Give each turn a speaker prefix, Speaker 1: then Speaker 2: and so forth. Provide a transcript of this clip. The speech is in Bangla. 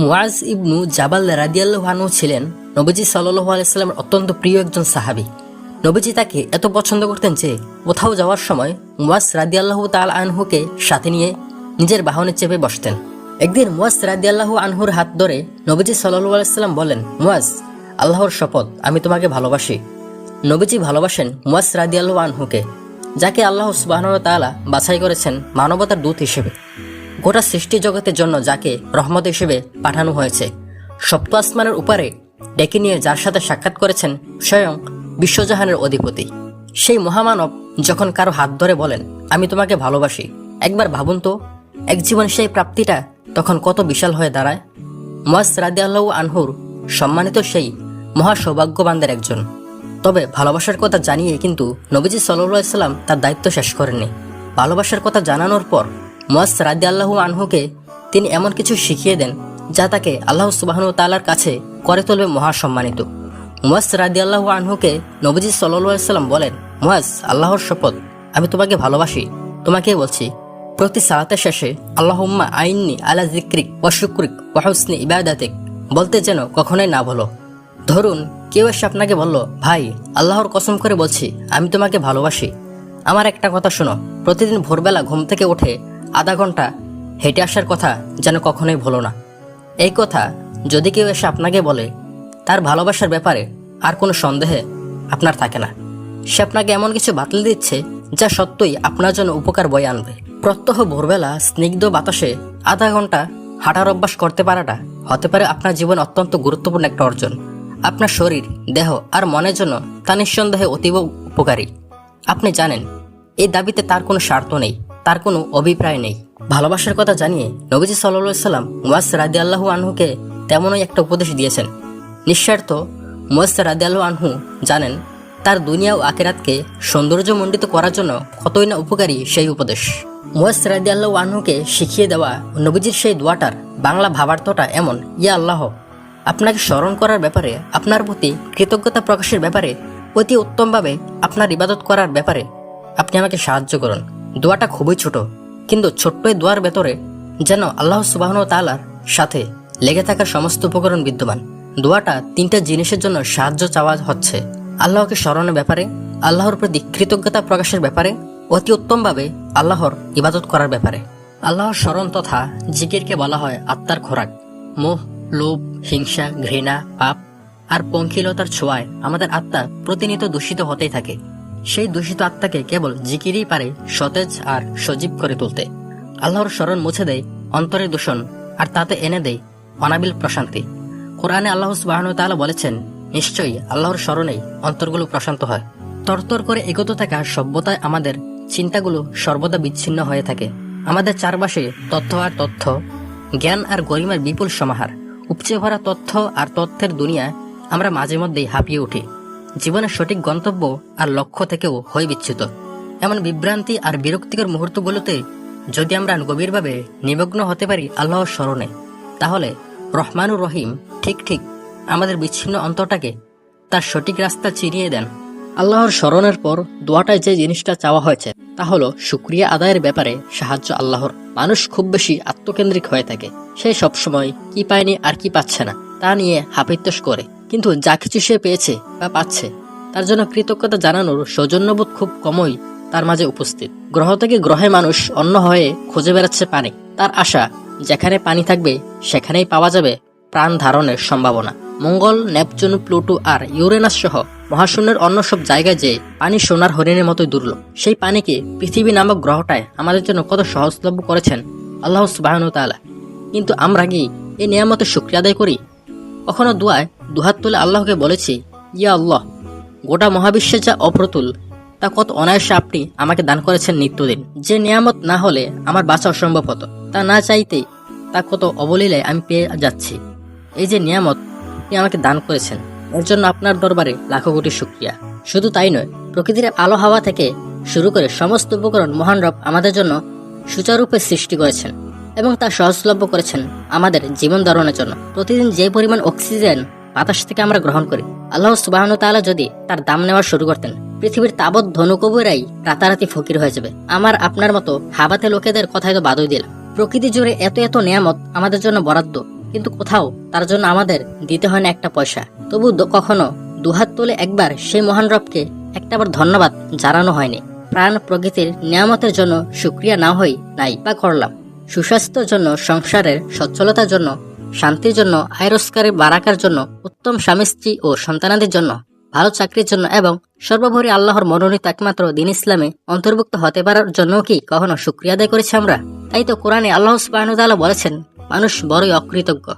Speaker 1: মুআজ ইবনু জাবাল রাদিয়াল্লাহু আনহু ছিলেন নবীজি সাল্লাল্লাহু আলাইহি সাল্লামের অত্যন্ত প্রিয় একজন সাহাবী। নবীজি তাকে এত পছন্দ করতেন যে কোথাও যাওয়ার সময় মুআজ রাদিয়াল্লাহু তাআলা আনহুকে সাথে নিয়ে নিজের বাহনে চেপে বসতেন। একদিন মুআজ রাদিয়াল্লাহু আনহুর হাত ধরে নবীজি সাল্লাল্লাহু আলাইহি সাল্লাম বলেন, মুআজ, আল্লাহর শপথ, আমি তোমাকে ভালোবাসি। নবীজি ভালোবাসেন মুআজ রাদিয়াল্লাহু আনহুকে, যাকে আল্লাহ সুবহানাহু ওয়া তাআলা বাছাই করেছেন মানবতার দূত হিসেবে, গোটা সৃষ্টি জগতের জন্য যাকে রহমত হিসেবে পাঠানো হয়েছে, সপ্ত আসমানের উপরে ডেকে নিয়ে যার সাথে সাক্ষাৎ করেছেন স্বয়ং বিশ্বজাহানের অধিপতি। সেই মহামানব যখন কারো হাত ধরে বলেন, আমি তোমাকে ভালোবাসি, একবার ভাবুন তো, এক জীবন সেই প্রাপ্তিটা তখন কত বিশাল হয়ে দাঁড়ায়। মুআজ রাদিয়াল্লাহু আনহুর সম্মানিত সেই মহা সৌভাগ্যবানদের একজন। তবে ভালোবাসার কথা জানিয়ে কিন্তু নবীজি সাল্লাল্লাহু আলাইহি সাল্লাম তার দায়িত্ব শেষ করেননি। ভালোবাসার কথা জানানোর পর মুআজ রাদিয়াল্লাহু আনহুকে তিনি এমন কিছু শিখিয়ে দেন যা তাকে আল্লাহ সুবহানাহু ওয়া তাআলার কাছে করে তুলবে মহা সম্মানিত। মুআজ রাদিয়াল্লাহু আনহুকে নবীজি সাল্লাল্লাহু আলাইহি সাল্লাম বলেন, মুআজ, আল্লাহর শপথ, আমি তোমাকে ভালোবাসি। তোমাকে বলছি, প্রতি সালাতের শেষে আল্লাহুম্মা আইন্নি আলা যিকরিক ওয়া শুকরিক ওয়া হুসনি ইবাদাতিক বলতে যেন কখনোই না বলো। ধরুন কেউ এসে আপনাকে বলল, ভাই, আল্লাহর কসম করে বলছি আমি তোমাকে ভালোবাসি, আমার একটা কথা শোনো, প্রতিদিন ভোরবেলা ঘুম থেকে উঠে আধা ঘন্টা হেঁটে আসার কথা যেন কখনোই ভুলো না। এই কথা যদি কেউ এসে আপনাকে বলে, তার ভালোবাসার ব্যাপারে আর কোনো সন্দেহে আপনার থাকে না। সে আপনাকে এমন কিছু বাতলে দিচ্ছে যা সত্যই আপনার জন্য উপকার বয়ে আনবে। প্রত্যহ ভোরবেলা স্নিগ্ধ বাতাসে আধা ঘন্টা হাঁটার অভ্যাস করতে পারাটা হতে পারে আপনার জীবনে অত্যন্ত গুরুত্বপূর্ণ একটা অর্জন। আপনার শরীর, দেহ আর মনের জন্য তা নিঃসন্দেহে অতীব উপকারী। আপনি জানেন, এই দাবিতে তার কোনো স্বার্থ নেই, তার কোনো অভিপ্রায় নেই। ভালোবাসার কথা জানিয়ে নবীজি সাল্লাল্লাহু আলাইহি সাল্লাম মুআজ রাদিয়াল্লাহু আনহুকে তেমনই একটা উপদেশ দিয়েছেন। নিঃস্বার্থ মুআজ রাদিয়াল্লাহু আনহু জানেন তার দুনিয়া ও আখিরাতকে সৌন্দর্যমণ্ডিত করার জন্য কতই না উপকারী সেই উপদেশ। মুআজ রাদিয়াল্লাহু আনহুকে শিখিয়ে দেওয়া নবীজির সেই দোয়াটার বাংলা ভাবার্থটা এমন, ইয়া আল্লাহ, আপনাকে স্মরণ করার ব্যাপারে, আপনার প্রতি কৃতজ্ঞতা প্রকাশের ব্যাপারে, অতি উত্তমভাবে আপনার ইবাদত করার ব্যাপারে আপনি আমাকে সাহায্য করুন। দোয়াটা খুবই ছোট, কিন্তু ছোট্ট এই দোয়ার ভেতরে যেন আল্লাহ সুবহানাহু ওয়া তাআলার সাথে লেগে থাকা সমস্ত উপকরণ বিদ্যমান। দোয়াটা তিনটা জিনিসের জন্য সাহায্য চাওয়া হচ্ছে: আল্লাহকে স্মরণের ব্যাপারে, আল্লাহর প্রতি কৃতজ্ঞতা প্রকাশের ব্যাপারে, অতি উত্তমভাবে আল্লাহর ইবাদত করার ব্যাপারে। আল্লাহর স্মরণ তথা জিকিরকে বলা হয় আত্মার খোরাক। মোহ, লোভ, হিংসা, ঘৃণা, পাপ আর পঙ্কিলতার ছোঁয়ায় আমাদের আত্মা প্রতিনিয়ত দূষিত হতেই থাকে। সেই দূষিত আত্মাকে কেবল জিকিরই পারে সতেজ আর সজীব করে তুলতে। আল্লাহর স্মরণ মুছে দেয় অন্তরের দূষণ আর তাতে এনে দেয় অনাবিল প্রশান্তি। কোরআনে আল্লাহ সুবহানাহু ওয়া তাআলা বলেছেন, নিশ্চয়ই আল্লাহর স্মরণেই অন্তরগুলো প্রশান্ত হয়। তরতর করে এগোতে থাকা সভ্যতায় আমাদের চিন্তাগুলো সর্বদা বিচ্ছিন্ন হয়ে থাকে। আমাদের চারপাশে তথ্য আর তথ্য, জ্ঞান আর গরিমার বিপুল সমাহার, উপচে ভরা তথ্য আর তথ্যের দুনিয়া। আমরা মাঝে মধ্যেই হাঁপিয়ে উঠি, জীবনের সঠিক গন্তব্য আর লক্ষ্য থেকেও হয়ে বিচ্যুত। এমন বিভ্রান্তি আর বিরক্তিকর মুহূর্তগুলোতে যদি আমরা গভীরভাবে নিমগ্ন হতে পারি আল্লাহর স্মরণে, তাহলে রহমানুর রহিম ঠিক আমাদের বিচ্ছিন্ন অন্তরটাকে তার সঠিক রাস্তা চিনিয়ে দেন। আল্লাহর স্মরণের পর দোয়াটায় যে জিনিসটা চাওয়া হয়েছে তা হলো শুকরিয়া আদায়ের ব্যাপারে সাহায্য আল্লাহর। মানুষ খুব বেশি আত্মকেন্দ্রিক হয়ে থাকে। সে সবসময় কি পায়নি আর কি পাচ্ছে না তা নিয়ে হাপিত্যেশ করে, কিন্তু যা কিছু সে পেয়েছে বা পাচ্ছে তার জন্য কৃতজ্ঞতা জানানোর সৌজন্যবোধ খুব কমই তার মাঝে উপস্থিত। গ্রহ থেকে গ্রহে মানুষ অন্য হয়ে খুঁজে বেড়াচ্ছে পানি। তার আশা, যেখানে পানি থাকবে সেখানেই পাওয়া যাবে প্রাণ ধারণের সম্ভাবনা। মঙ্গল, নেপচুন, প্লুটো আর ইউরেনাস সহ মহাশূন্যের অন্য সব জায়গায় যে পানি সোনার হরিণের মতোই দুর্লভ। সেই পানিকে পৃথিবী নামক গ্রহটায় আমাদের জন্য কত সহজলভ্য করেছেন আল্লাহ সুবহানাহু ওয়া তাআলা। কিন্তু আমরা কি এই নিয়ামতের শুকরিয়া আদায় করি? কখনো দোয়ায় দুহাত তুলে আল্লাহকে বলেছি, ইয়া আল্লাহ, গোটা মহাবিশ্বে যা অপ্রতুল তা কত অনায়াসে আপনি আমাকে দান করেছেন নিত্যদিন। যে নিয়ামত না হলে আমার বাঁচা অসম্ভব হতো, তা না চাইতেই তা কত অবলীলায় আমি পেয়ে যাচ্ছি। এই যে নিয়ামত আপনি আমাকে দান করেছেন, এর জন্য আপনার দরবারে লাখো কোটি শুকরিয়া। শুধু তাই নয়, প্রকৃতির আলো হাওয়া থেকে শুরু করে সমস্ত উপকরণ মহান রব আমাদের জন্য সুচারুরূপে সৃষ্টি করেছেন এবং তা সহজলভ্য করেছেন আমাদের জীবন ধারণের জন্য। প্রতিদিন যে পরিমাণ অক্সিজেন বাতাস থেকে আমরা গ্রহণ করি, আল্লাহ সুবহানাহু ওয়া তাআলা যদি তার দাম নেওয়া শুরু করতেন, পৃথিবীর তাবৎ ধনুকবুরাই রাতারাতি ফকির হয়ে যাবে। আমার আপনার মতো হাবাতে লোকেদের কথাই তো বাদই দিলাম। প্রকৃতি জুড়ে এত নিয়ামত আমাদের জন্য বরাদ্দ, কিন্তু কোথাও তার জন্য আমাদের দিতে হয় না একটা পয়সা। তবু কখনো দুহাত তুলে একবার সেই মহান রবকে একটাবার ধন্যবাদ জানানো হয়নি। প্রাণ প্রকৃতির নিয়ামতের জন্য শুকরিয়া না হই নাই বা করলাম। সুস্বাস্থ্যের জন্য, সংসারের সচ্ছলতার জন্য, শান্তির জন্য, আয় রোজগারের বারাকার জন্য, উত্তম স্বামী স্ত্রী ও সন্তানাদের জন্য, ভালো চাকরির জন্য এবং সর্বোপরি আল্লাহর মনোনীত একমাত্র দিন ইসলামে অন্তর্ভুক্ত হতে পারার জন্য কি কখনো শুকরিয়া আদায় করেছি আমরা? তাই তো কোরআনে আল্লাহ সুবহানাহু ওয়া তাআলা বলেছেন, মানুষ বড়ই অকৃতজ্ঞ।